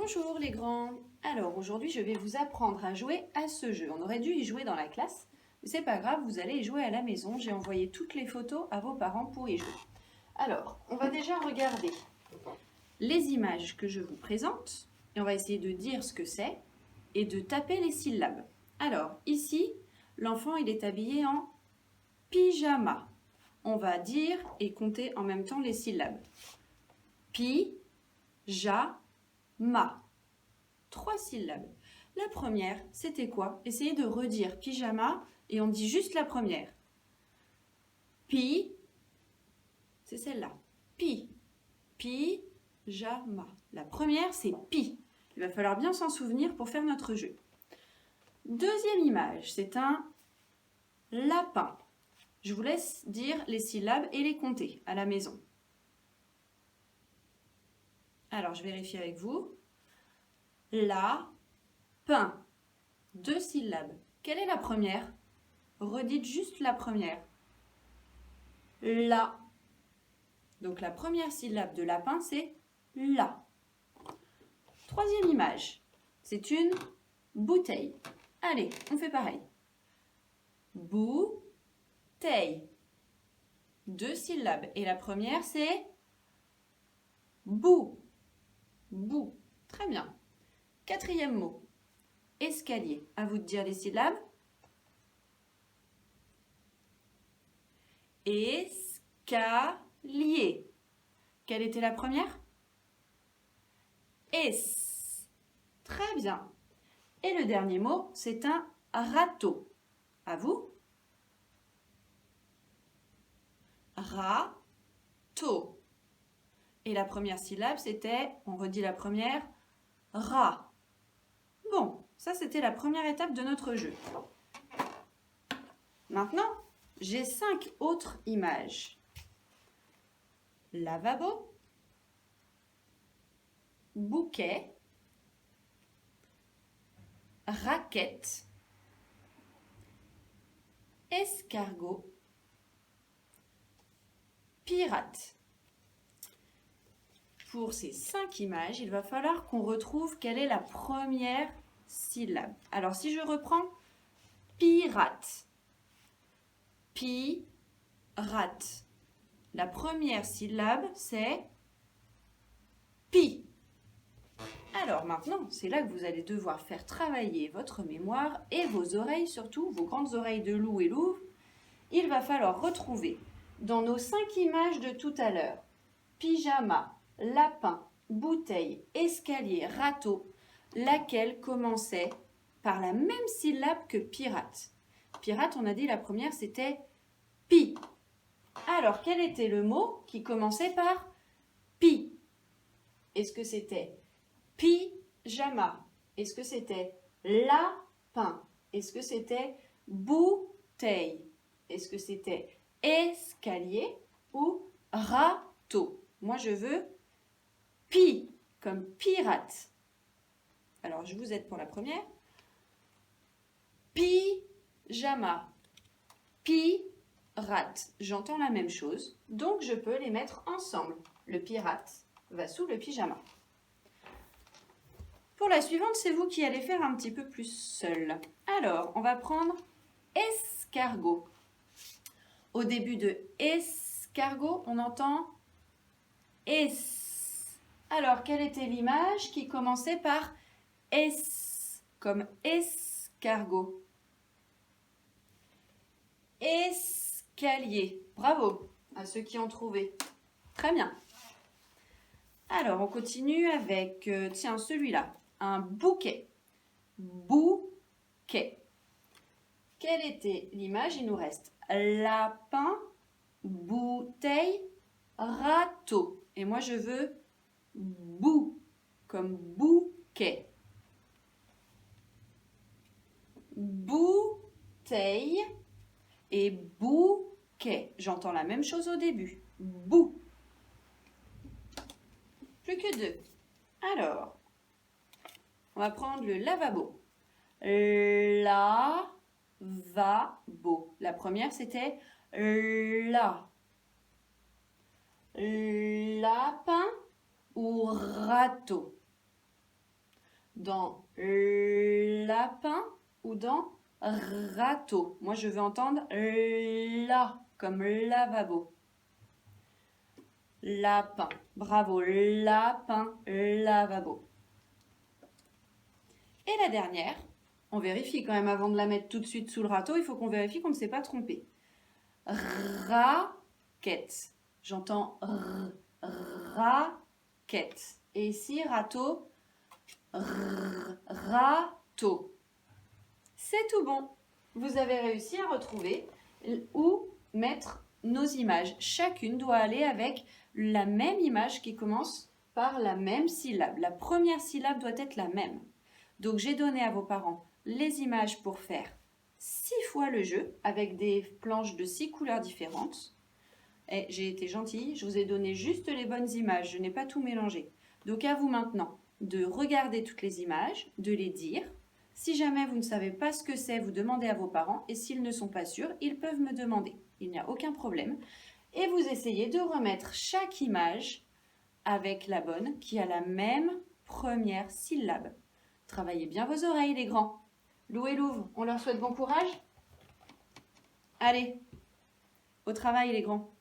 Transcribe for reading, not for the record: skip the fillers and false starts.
Bonjour les grands. Alors aujourd'hui je vais vous apprendre à jouer à ce jeu. On aurait dû y jouer dans la classe, mais c'est pas grave, vous allez y jouer à la maison. J'ai envoyé toutes les photos à vos parents pour y jouer. Alors, on va déjà regarder les images que je vous présente et on va essayer de dire ce que c'est et de taper les syllabes. Alors ici, l'enfant il est habillé en pyjama. On va dire et compter en même temps les syllabes. Pi-ja-ma. 3 syllabes. La première, c'était quoi? Essayez de redire pyjama et on dit juste la première. Pi, c'est celle-là. Pi, pyjama. La première, c'est pi. Il va falloir bien s'en souvenir pour faire notre jeu. Deuxième image, c'est un lapin. Je vous laisse dire les syllabes et les compter à la maison. Alors, je vérifie avec vous. Lapin. 2 syllabes. Quelle est la première? Redites juste la première. La. Donc la première syllabe de lapin, c'est la. Troisième image. C'est une bouteille. Allez, on fait pareil. Bouteille. 2 syllabes. Et la première, c'est bou. Bou. Très bien. Quatrième mot. Escalier. À vous de dire les syllabes. Escalier. Quelle était la première? Es. Très bien. Et le dernier mot, c'est un râteau. À vous. Râteau. Et la première syllabe, c'était, on redit la première, ra. Bon, ça c'était la première étape de notre jeu. Maintenant, j'ai 5 autres images. Lavabo, bouquet, raquette, escargot, pirate. Pour ces 5 images, il va falloir qu'on retrouve quelle est la première syllabe. Alors si je reprends pirate, pirate. La première syllabe, c'est pi. Alors maintenant, c'est là que vous allez devoir faire travailler votre mémoire et vos oreilles, surtout vos grandes oreilles de loup et louve. Il va falloir retrouver dans nos 5 images de tout à l'heure, pyjama, lapin, bouteille, escalier, râteau, laquelle commençait par la même syllabe que pirate. Pirate, on a dit la première, c'était pi. Alors, quel était le mot qui commençait par pi? Est-ce que c'était pyjama? Est-ce que c'était lapin? Est-ce que c'était bouteille? Est-ce que c'était escalier ou râteau? Moi, je veux pi, comme pirate. Alors, je vous aide pour la première. Pyjama, pirate. J'entends la même chose, donc je peux les mettre ensemble. Le pirate va sous le pyjama. Pour la suivante, c'est vous qui allez faire un petit peu plus seul. Alors, on va prendre escargot. Au début de escargot, on entend es. Alors, quelle était l'image qui commençait par es, comme escargot? Escalier. Bravo à ceux qui ont trouvé. Très bien. Alors, on continue avec, tiens, celui-là. Un bouquet. Bouquet. Quelle était l'image? Il nous reste lapin, bouteille, râteau. Et moi, je veux bou, comme bouquet. Bouteille et bouquet. J'entends la même chose au début. Bou. Plus que 2. Alors, on va prendre le lavabo. Lavabo. La première, c'était la. Lapin ou râteau? Dans lapin ou dans râteau? Moi, je veux entendre la, comme lavabo. Lapin. Bravo, lapin, lavabo. Et la dernière, on vérifie quand même avant de la mettre tout de suite sous le râteau, il faut qu'on vérifie qu'on ne s'est pas trompé. Raquette. J'entends raquette. Et ici, râteau, râteau. C'est tout bon. Vous avez réussi à retrouver où mettre nos images. Chacune doit aller avec la même image qui commence par la même syllabe. La première syllabe doit être la même. Donc, j'ai donné à vos parents les images pour faire 6 fois le jeu avec des planches de 6 couleurs différentes. Et j'ai été gentille, je vous ai donné juste les bonnes images, je n'ai pas tout mélangé. Donc, à vous maintenant de regarder toutes les images, de les dire. Si jamais vous ne savez pas ce que c'est, vous demandez à vos parents et s'ils ne sont pas sûrs, ils peuvent me demander. Il n'y a aucun problème. Et vous essayez de remettre chaque image avec la bonne qui a la même première syllabe. Travaillez bien vos oreilles, les grands. Lou et Louve, on leur souhaite bon courage? Allez, au travail, les grands.